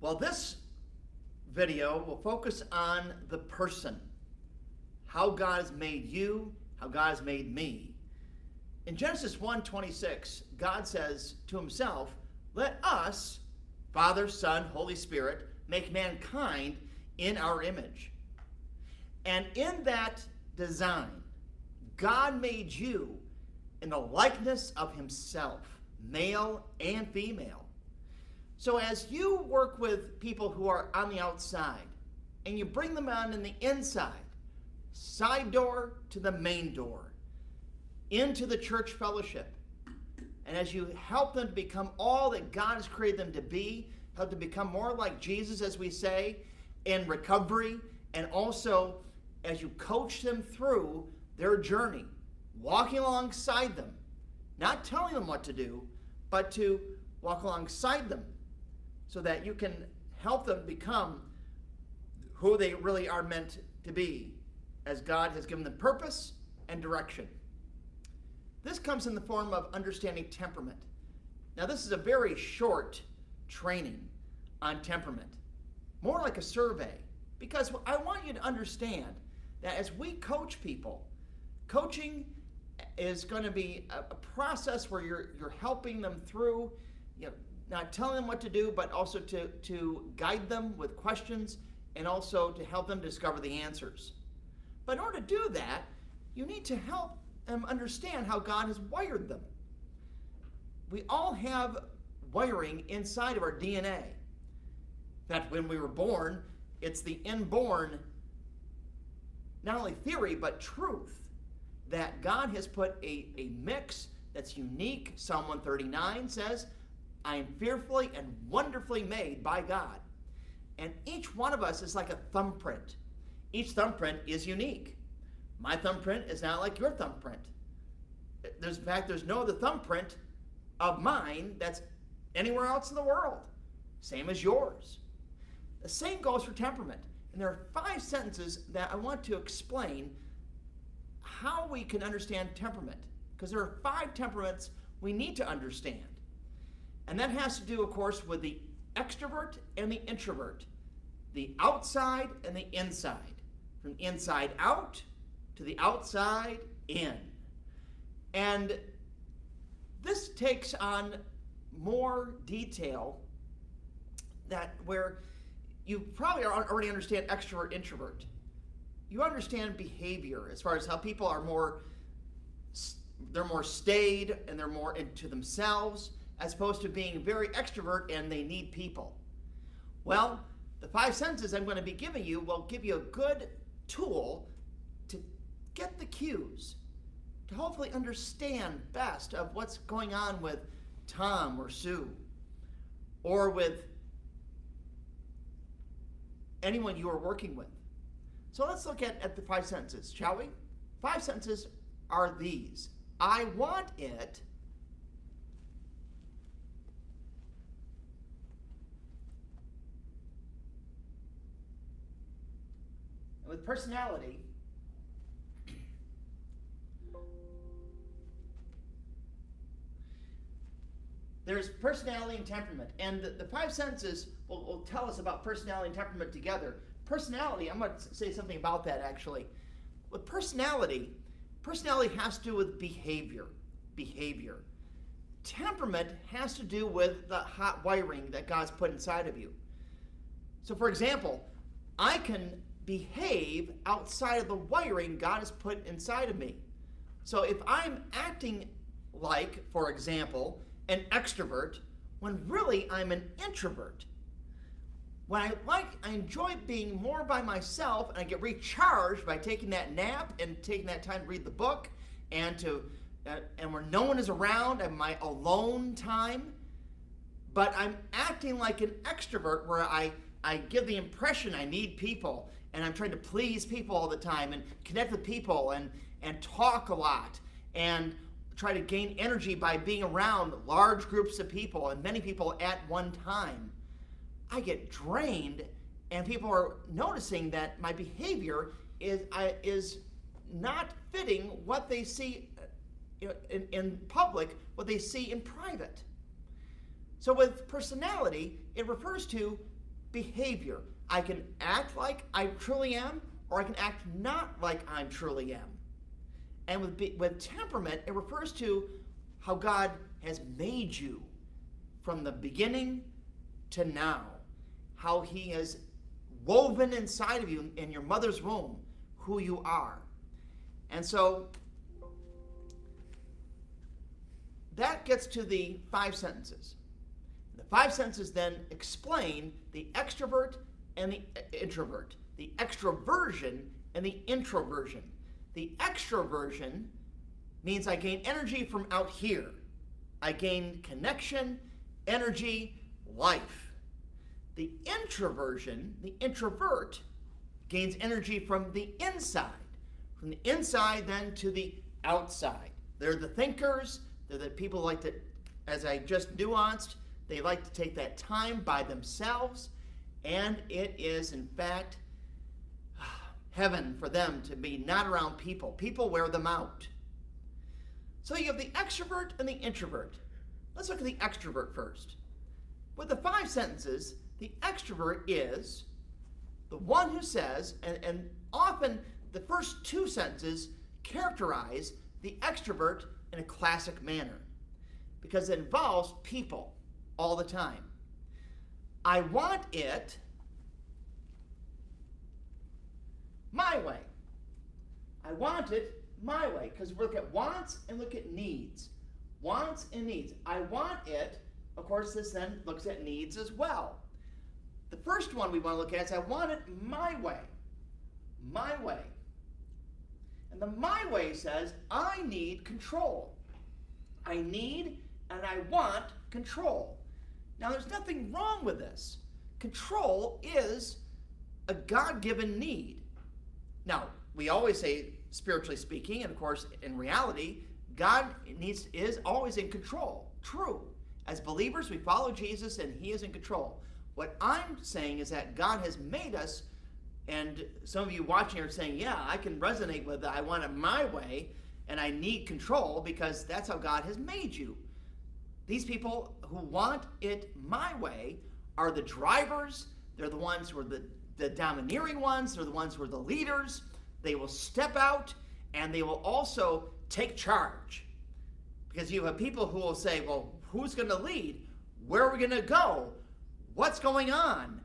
Well, this video will focus on the person, how God has made you, how God has made me. In Genesis 1:26, God says to himself, "Let us, Father, Son, Holy Spirit, make mankind in our image." And in that design, God made you in the likeness of himself, male and female. So as you work with people who are on the outside and you bring them on in the inside, side door to the main door, into the church fellowship, and as you help them to become all that God has created them to be, help them become more like Jesus, as we say, in recovery, and also as you coach them through their journey, walking alongside them, not telling them what to do, but to walk alongside them so that you can help them become who they really are meant to be, as God has given them purpose and direction. This comes in the form of understanding temperament. Now, this is a very short training on temperament, more like a survey, because I want you to understand that as we coach people, coaching is going to be a process where you're helping them through, not telling them what to do, but also to guide them with questions and also to help them discover the answers. But in order to do that, you need to help them understand how God has wired them. We all have wiring inside of our DNA. In fact, when we were born, it's the inborn, not only theory, but truth, that God has put a mix that's unique. Psalm 139 says, "I am fearfully and wonderfully made by God." And each one of us is like a thumbprint. Each thumbprint is unique. My thumbprint is not like your thumbprint. In fact, there's no other thumbprint of mine that's anywhere else in the world. Same as yours. The same goes for temperament. And there are 5 sentences that I want to explain how we can understand temperament, because there are 5 temperaments we need to understand. And that has to do, of course, with the extrovert and the introvert, the outside and the inside, from the inside out to the outside in. And this takes on more detail where you probably already understand extrovert, introvert. You understand behavior as far as how people are they're more staid and they're more into themselves, as opposed to being very extrovert and they need people. Well, the 5 sentences I'm going to be giving you will give you a good tool to get the cues, to hopefully understand best of what's going on with Tom or Sue, or with anyone you are working with. So let's look at the 5 sentences, shall we? 5 sentences are these. I want it. With personality, there's personality and temperament. And the 5 sentences will tell us about personality and temperament together. Personality, I'm going to say something about that actually. With personality has to do with behavior. Temperament has to do with the hot wiring that God's put inside of you. So for example, I can behave outside of the wiring God has put inside of me. So if I'm acting like, for example, an extrovert, when really I'm an introvert, when I enjoy being more by myself, and I get recharged by taking that nap and taking that time to read the book, and where no one is around, and my alone time. But I'm acting like an extrovert, where I give the impression I need people, and I'm trying to please people all the time, and connect with people, and talk a lot, and try to gain energy by being around large groups of people and many people at one time. I get drained, and people are noticing that my behavior is not fitting what they see in public, what they see in private. So with personality, it refers to behavior. I can act like I truly am, or I can act not like I truly am. And with temperament, it refers to how God has made you from the beginning to now, how he has woven inside of you in your mother's womb who you are. And so that gets to the 5 sentences. The 5 sentences then explain the extrovert and the introvert, the extroversion and the introversion. The extroversion means I gain energy from out here. I gain connection, energy, life. The introversion, the introvert, gains energy from the inside. From the inside then to the outside. They're the thinkers. They're the people who like to, as I just nuanced, they like to take that time by themselves. And it is, in fact, heaven for them to be not around people. People wear them out. So you have the extrovert and the introvert. Let's look at the extrovert first. With the 5 sentences, the extrovert is the one who says, and often the first 2 sentences characterize the extrovert in a classic manner because it involves people all the time. I want it my way. I want it my way, because we look at wants and look at needs. Wants and needs. I want it. Of course, this then looks at needs as well. The first one we want to look at is I want it my way. My way. And the my way says I need control. I need and I want control. Now, there's nothing wrong with this. Control is a God-given need. Now, we always say, spiritually speaking, and of course, in reality, God is always in control. True. As believers, we follow Jesus and he is in control. What I'm saying is that God has made us, and some of you watching are saying, yeah, I can resonate with I want it my way, and I need control because that's how God has made you. These people who want it my way are the drivers. They're the ones who are the domineering ones. They're the ones who are the leaders. They will step out and they will also take charge. Because you have people who will say, well, who's going to lead? Where are we going to go? What's going on?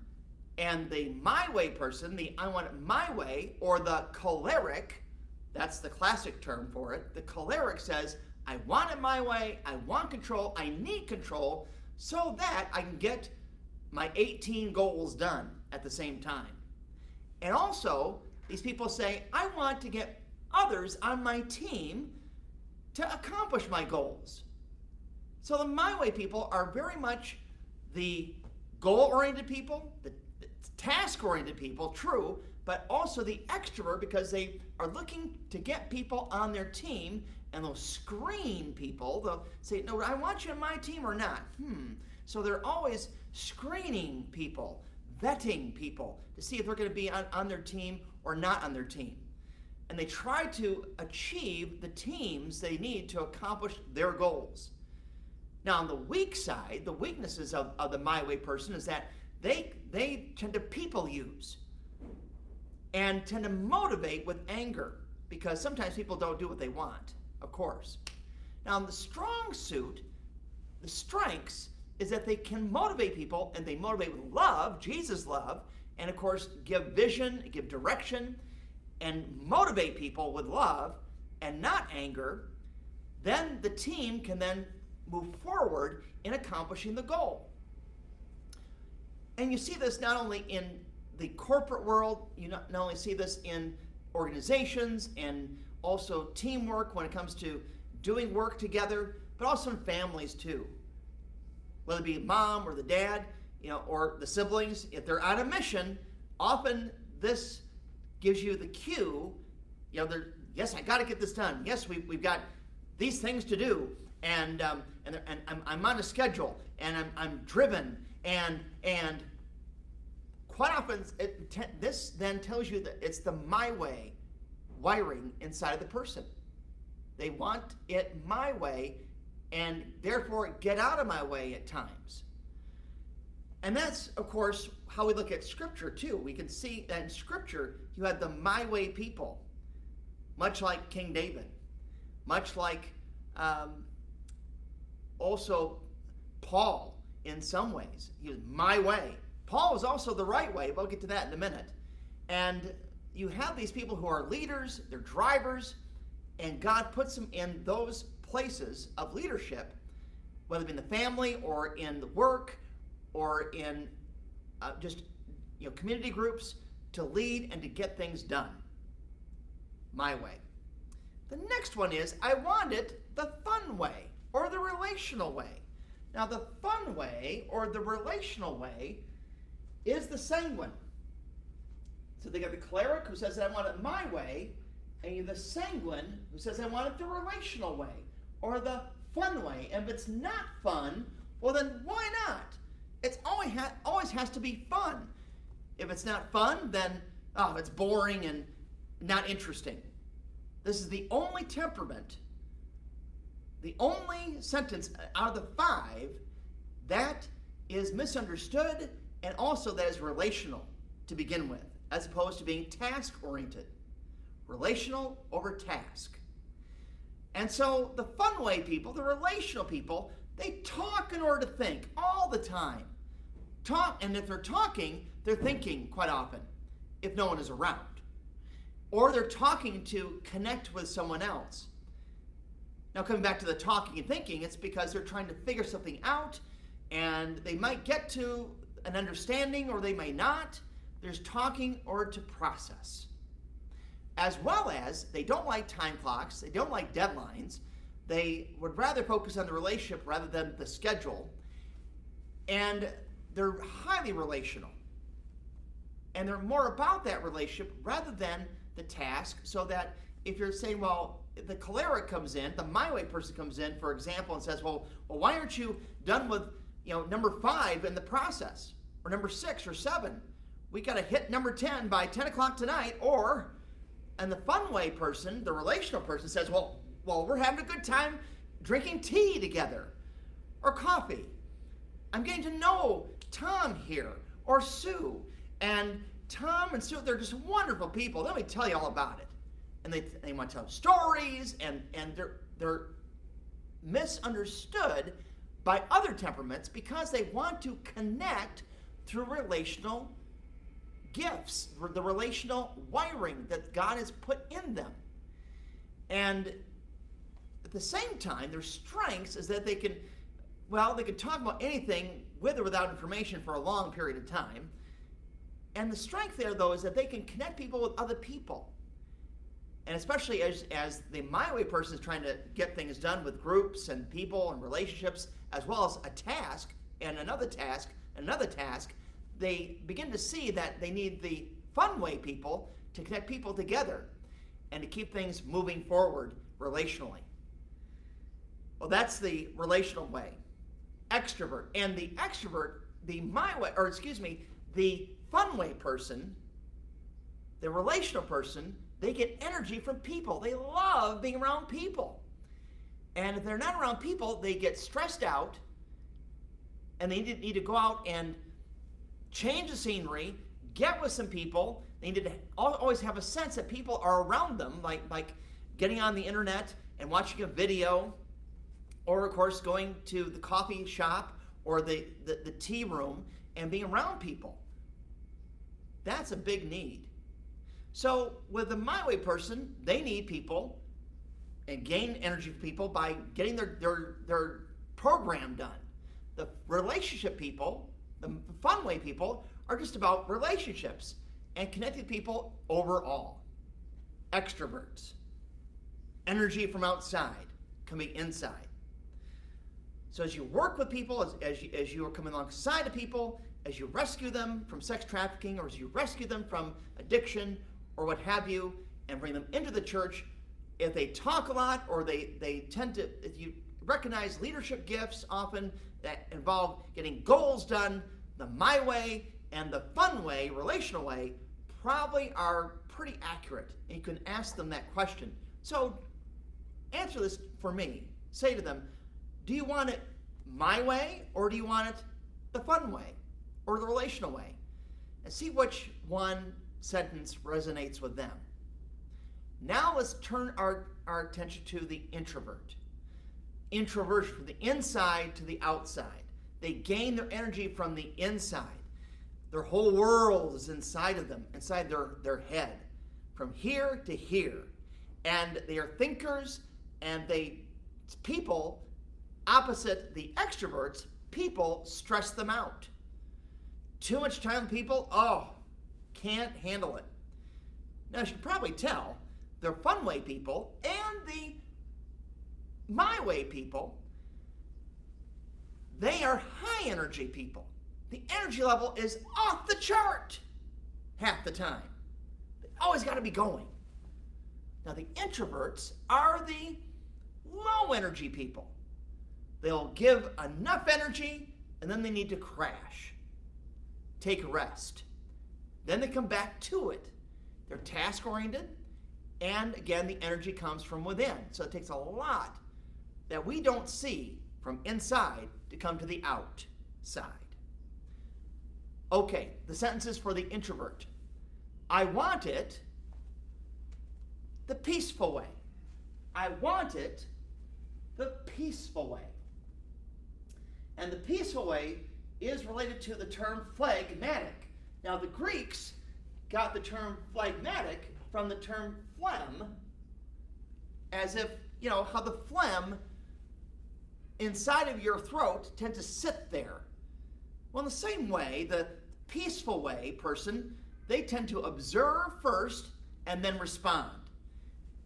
And the my way person, the I want it my way, or the choleric, that's the classic term for it. The choleric says, I want it my way, I want control, I need control so that I can get my 18 goals done at the same time. And also, these people say, I want to get others on my team to accomplish my goals. So the my way people are very much the goal-oriented people, the task-oriented people, true, but also the extrovert because they are looking to get people on their team, and they'll screen people. They'll say, no, I want you on my team or not. So they're always screening people, vetting people to see if they're going to be on their team or not on their team. And they try to achieve the teams they need to accomplish their goals. Now, on the weak side, the weaknesses of the my way person is that they tend to people use and tend to motivate with anger because sometimes people don't do what they want, of course. Now, in the strong suit, the strengths is that they can motivate people, and they motivate with love, Jesus' love, and of course give vision, give direction, and motivate people with love and not anger. Then the team can then move forward in accomplishing the goal. And you see this not only in the corporate world, you not only see this in organizations and also teamwork when it comes to doing work together, but also in families too. Whether it be mom or the dad, or the siblings, if they're on a mission, often this gives you the cue, yes, I got to get this done. Yes, we've got these things to do, and I'm on a schedule, and I'm driven, and quite often this then tells you that it's the my way wiring inside of the person. They want it my way, and therefore get out of my way at times. And that's, of course, how we look at Scripture, too. We can see that in Scripture, you had the my way people, much like King David, much like also Paul in some ways. He was my way. Paul was also the right way, but I'll get to that in a minute. And you have these people who are leaders, they're drivers, and God puts them in those places of leadership, whether it be in the family or in the work or in just community groups, to lead and to get things done my way. The next one is, I want it the fun way or the relational way. Now, the fun way or the relational way is the sanguine. So they got the cleric who says, I want it my way, and you have the sanguine who says, I want it the relational way or the fun way. And if it's not fun, well, then why not? It's always has to be fun. If it's not fun, then it's boring and not interesting. This is the only temperament, the only sentence out of the 5 that is misunderstood and also that is relational to begin with, as opposed to being task-oriented. Relational over task. And so the fun way people, the relational people, they talk in order to think all the time. And if they're talking, they're thinking quite often, if no one is around. Or they're talking to connect with someone else. Now, coming back to the talking and thinking, it's because they're trying to figure something out, and they might get to an understanding or they may not. There's talking or to process. As well as they don't like time clocks, they don't like deadlines, they would rather focus on the relationship rather than the schedule, and they're highly relational. And they're more about that relationship rather than the task, so that if you're saying, well, if the choleric comes in, the my way person comes in, for example, and says, well, why aren't you done with number 5 in the process, or number 6 or 7? We got to hit number 10 by 10 o'clock tonight. And the fun way person, the relational person, says, well, we're having a good time drinking tea together or coffee. I'm getting to know Tom here or Sue. And Tom and Sue, they're just wonderful people. Let me tell you all about it. And they want to tell stories, and they're misunderstood by other temperaments because they want to connect through relational gifts, the relational wiring that God has put in them. And at the same time, their strengths is that they can talk about anything with or without information for a long period of time. And the strength there, though, is that they can connect people with other people. And especially as the my way person is trying to get things done with groups and people and relationships, as well as a task and another task and another task, they begin to see that they need the fun way people to connect people together and to keep things moving forward relationally. Well, that's the relational way. Extrovert. And the extrovert, the fun way person, the relational person, they get energy from people. They love being around people. And if they're not around people, they get stressed out, and they need to go out and change the scenery, get with some people. They need to always have a sense that people are around them, like getting on the internet and watching a video, or of course going to the coffee shop or the tea room and being around people. That's a big need. So with the my way person, they need people and gain energy from people by getting their program done. The relationship people, the fun way people, are just about relationships and connecting people overall. Extroverts. Energy from outside coming inside. So as you work with people, as you are coming alongside of people, as you rescue them from sex trafficking, or as you rescue them from addiction or what have you, and bring them into the church, if they talk a lot or they tend to, if you recognize leadership gifts often that involve getting goals done, the my way and the fun way, relational way, probably are pretty accurate. And you can ask them that question. So answer this for me. Say to them, do you want it my way or do you want it the fun way? or the relational way, and see which one sentence resonates with them. Now let's turn our attention to the introvert. Introversion, from the inside to the outside. They gain their energy from the inside. Their whole world is inside of them, inside their head, from here to here. And they are thinkers, and people, opposite the extroverts, people stress them out. Too much time with people, can't handle it. Now, as you can probably tell, the fun way people and the my way people, they are high energy people. The energy level is off the chart half the time. They always got to be going. Now, the introverts are the low energy people. They'll give enough energy and then they need to crash, take a rest. Then they come back to it. They're task oriented, and again, the energy comes from within. So it takes a lot that we don't see from inside to come to the outside. Okay, the sentences for the introvert. I want it the peaceful way. I want it the peaceful way. And the peaceful way is related to the term phlegmatic. Now, the Greeks got the term phlegmatic from the term phlegm, as if, how the phlegm inside of your throat tends to sit there. Well, in the same way, the peaceful way person, they tend to observe first and then respond.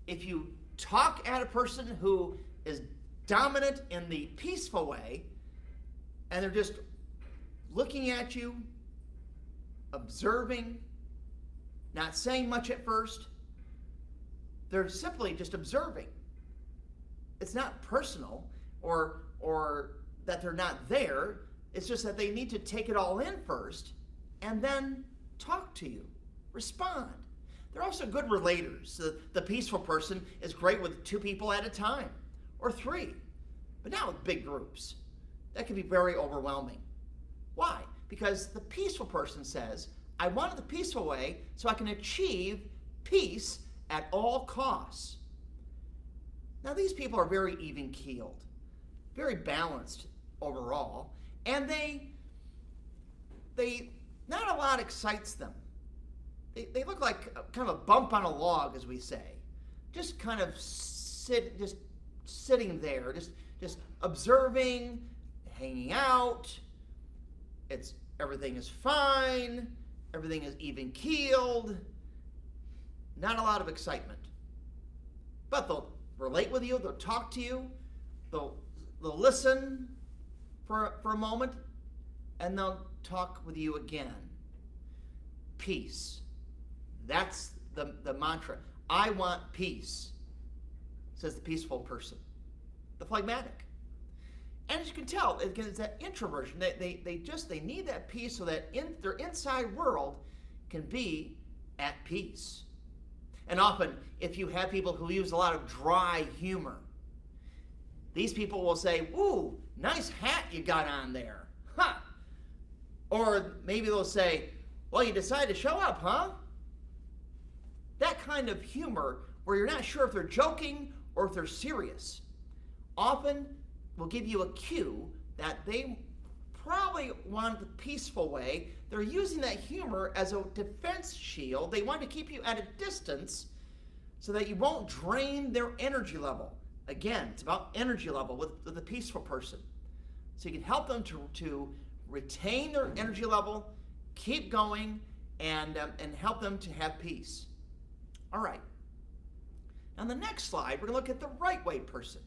If you talk at a person who is dominant in the peaceful way, and they're just looking at you, observing, not saying much at first, they're simply just observing. It's not personal or that they're not there. It's just that they need to take it all in first and then talk to you, respond. They're also good relators. The peaceful person is great with 2 people at a time or 3, but not with big groups. That can be very overwhelming. Why? Because the peaceful person says, I want it the peaceful way so I can achieve peace at all costs. Now, these people are very even-keeled, very balanced overall, and they not a lot excites them. They look like kind of a bump on a log, as we say, just kind of sitting there, just observing, hanging out. Everything is fine. Everything is even-keeled. Not a lot of excitement. But they'll relate with you. They'll talk to you. They'll listen for a moment, and they'll talk with you again. Peace. That's the mantra. I want peace, says the peaceful person. The phlegmatic. And as you can tell, again, it's that introversion. They need that peace so that their inside world can be at peace. And often, if you have people who use a lot of dry humor, these people will say, "Ooh, nice hat you got on there. Huh." Or maybe they'll say, "Well, you decided to show up, huh?" That kind of humor where you're not sure if they're joking or if they're serious often will give you a cue that they probably want the peaceful way. They're using that humor as a defense shield. They want to keep you at a distance so that you won't drain their energy level. Again, it's about energy level with the peaceful person. So you can help them to retain their energy level, keep going, and help them to have peace. All right. On the next slide, we're going to look at the right way person.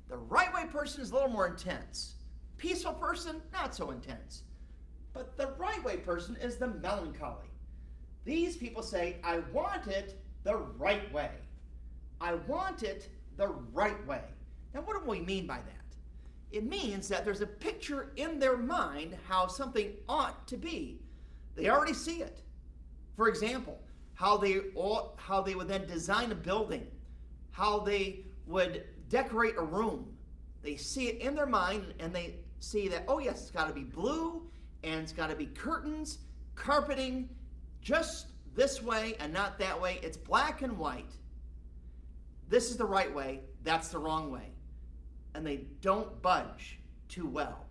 The right way person is a little more intense. Peaceful person, not so intense. But the right way person is the melancholy. These people say, I want it the right way. I want it the right way. Now, what do we mean by that? It means that there's a picture in their mind how something ought to be. They already see it. For example, how they would then design a building, how they would decorate a room. They see it in their mind and they see that, oh yes, it's got to be blue and it's got to be curtains, carpeting, just this way and not that way. It's black and white. This is the right way, that's the wrong way. And they don't budge too well.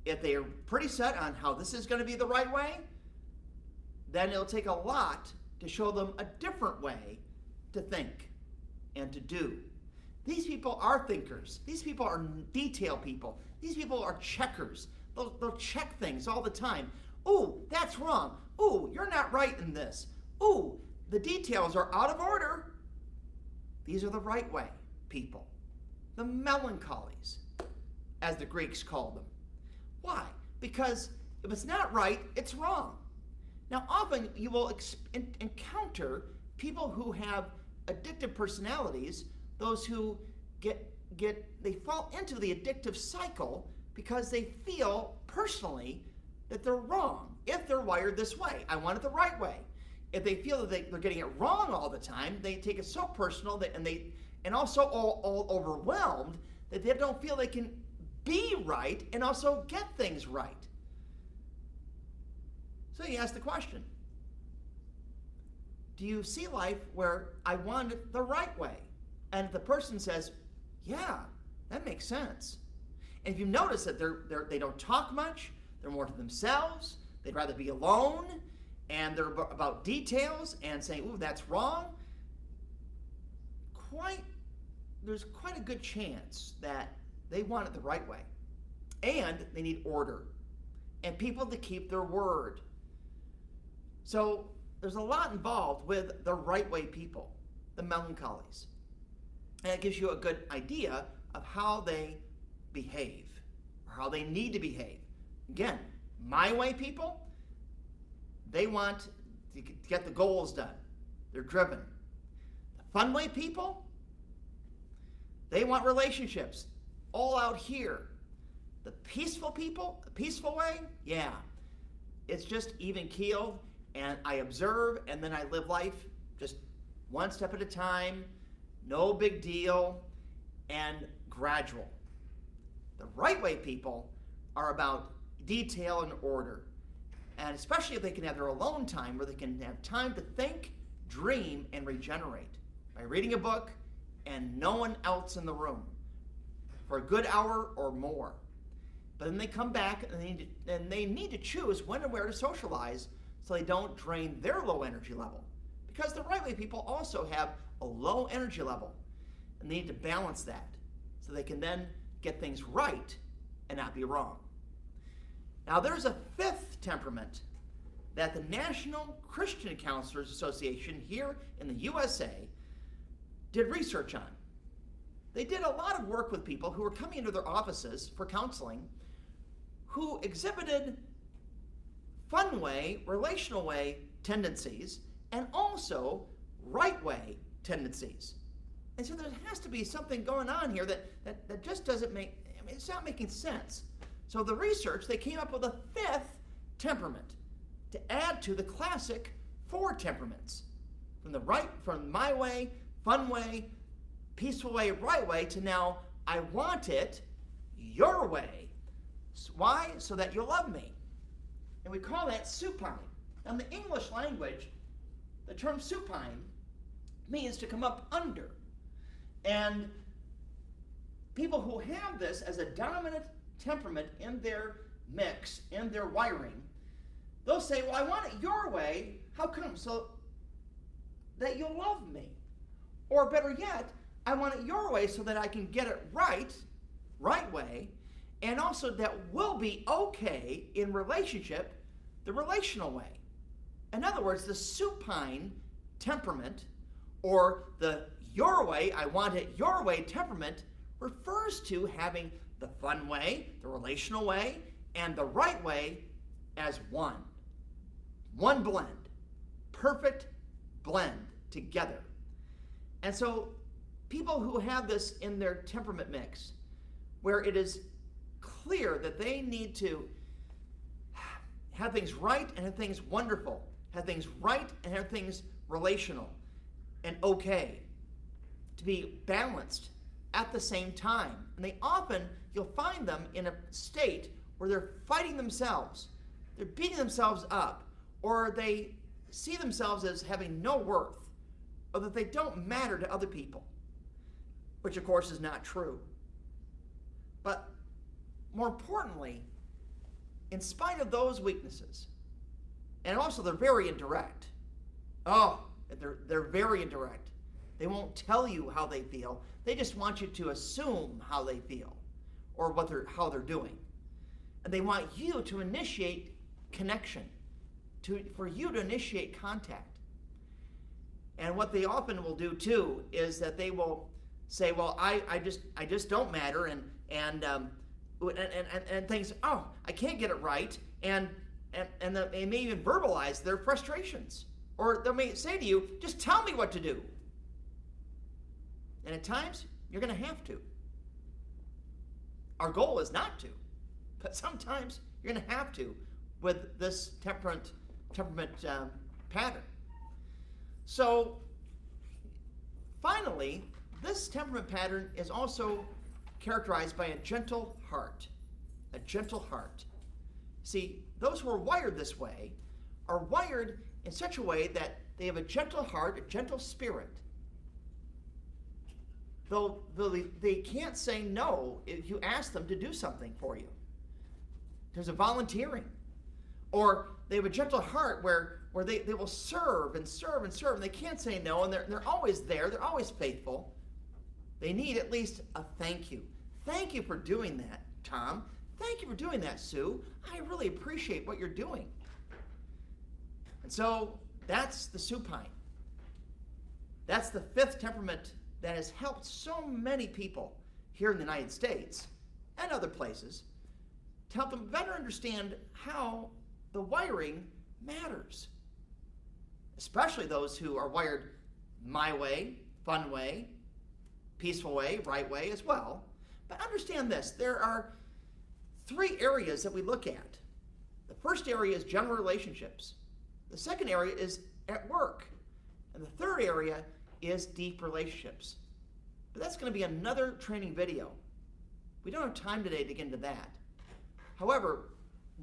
If they are pretty set on how this is going to be the right way, then it'll take a lot to show them a different way to think and to do. These people are thinkers. These people are detail people. These people are checkers. They'll check things all the time. Ooh, that's wrong. Ooh, you're not right in this. Ooh, the details are out of order. These are the right way people. The melancholies, as the Greeks called them. Why? Because if it's not right, it's wrong. Now, often you will encounter people who have addictive personalities, those who they fall into the addictive cycle because they feel personally that they're wrong if they're wired this way. I want it the right way. If they feel that they're getting it wrong all the time, they take it so personal and also all overwhelmed that they don't feel they can be right and also get things right. So you ask the question, do you see life where I want it the right way? And the person says, yeah, that makes sense. And if you notice that they don't talk much, they're more to themselves, they'd rather be alone, and they're about details and saying, ooh, that's wrong, there's quite a good chance that they want it the right way. And they need order and people to keep their word. So there's a lot involved with the right way people, the melancholies. And it gives you a good idea of how they behave, or how they need to behave. Again, my way people, they want to get the goals done. They're driven. The fun way people, they want relationships all out here. The peaceful people, the peaceful way, yeah, it's just even keeled, and I observe, and then I live life just one step at a time, no big deal, and gradual. The right way people are about detail and order, and especially if they can have their alone time where they can have time to think, dream, and regenerate by reading a book and no one else in the room for a good hour or more. But then they come back and they need to choose when and where to socialize so they don't drain their low energy level. Because the right way people also have a low energy level, and they need to balance that so they can then get things right and not be wrong. Now, there's a fifth temperament that the National Christian Counselors Association here in the USA did research on. They did a lot of work with people who were coming into their offices for counseling who exhibited fun way, relational way tendencies, and also right way tendencies. And so there has to be something going on here that just doesn't make, it's not making sense. So the research, they came up with a fifth temperament to add to the classic 4 temperaments. From my way, fun way, peaceful way, right way, to now I want it your way. Why? So that you'll love me. And we call that supine. Now in the English language, the term supine means to come up under. And people who have this as a dominant temperament in their mix, in their wiring, they'll say, well, I want it your way. How come? So that you'll love me. Or better yet, I want it your way so that I can get it right way, and also that we'll be okay in relationship, the relational way. In other words, the supine temperament, or the your way, I want it your way temperament, refers to having the fun way, the relational way, and the right way as one. One blend. Perfect blend together. And so people who have this in their temperament mix, where it is clear that they need to have things right and have things wonderful, have things right and have things relational and okay, to be balanced at the same time. And they often, you'll find them in a state where they're fighting themselves. they're beating themselves up, or they see themselves as having no worth, or that they don't matter to other people, which of course is not true. But more importantly, in spite of those weaknesses, and also they're very indirect. Oh, they're very indirect. They won't tell you how they feel. They just want you to assume how they feel or how they're doing. And they want you to initiate connection, for you to initiate contact. And what they often will do too is that they will say, well, I just don't matter, and things, oh, I can't get it right, and they may even verbalize their frustrations. Or they may say to you, just tell me what to do. And at times, you're going to have to. Our goal is not to, but sometimes you're going to have to with this temperament pattern. So, finally, this temperament pattern is also characterized by a gentle heart. A gentle heart. See, those who are wired this way are wired in such a way that they have a gentle heart, a gentle spirit. Though they can't say no if you ask them to do something for you. There's a volunteering. Or they have a gentle heart where they will serve and serve and serve, and they can't say no, and they're always there, they're always faithful. They need at least a thank you. Thank you for doing that, Tom. Thank you for doing that, Sue. I really appreciate what you're doing. And so that's the supine. That's the fifth temperament that has helped so many people here in the United States and other places to help them better understand how the wiring matters. Especially those who are wired my way, fun way, peaceful way, right way as well. But understand this, there are three areas that we look at. The first area is general relationships. The second area is at work. And the third area is deep relationships. But that's going to be another training video. We don't have time today to get into that. However,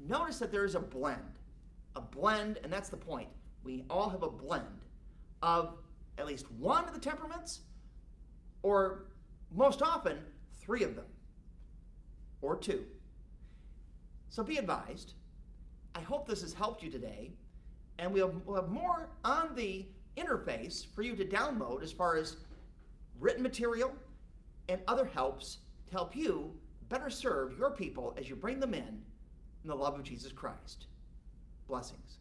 notice that there is a blend. A blend, and that's the point. We all have a blend of at least one of the temperaments, or most often, three of them, or two. So be advised. I hope this has helped you today, and we'll have more on the interface for you to download as far as written material and other helps to help you better serve your people as you bring them in the love of Jesus Christ. Blessings.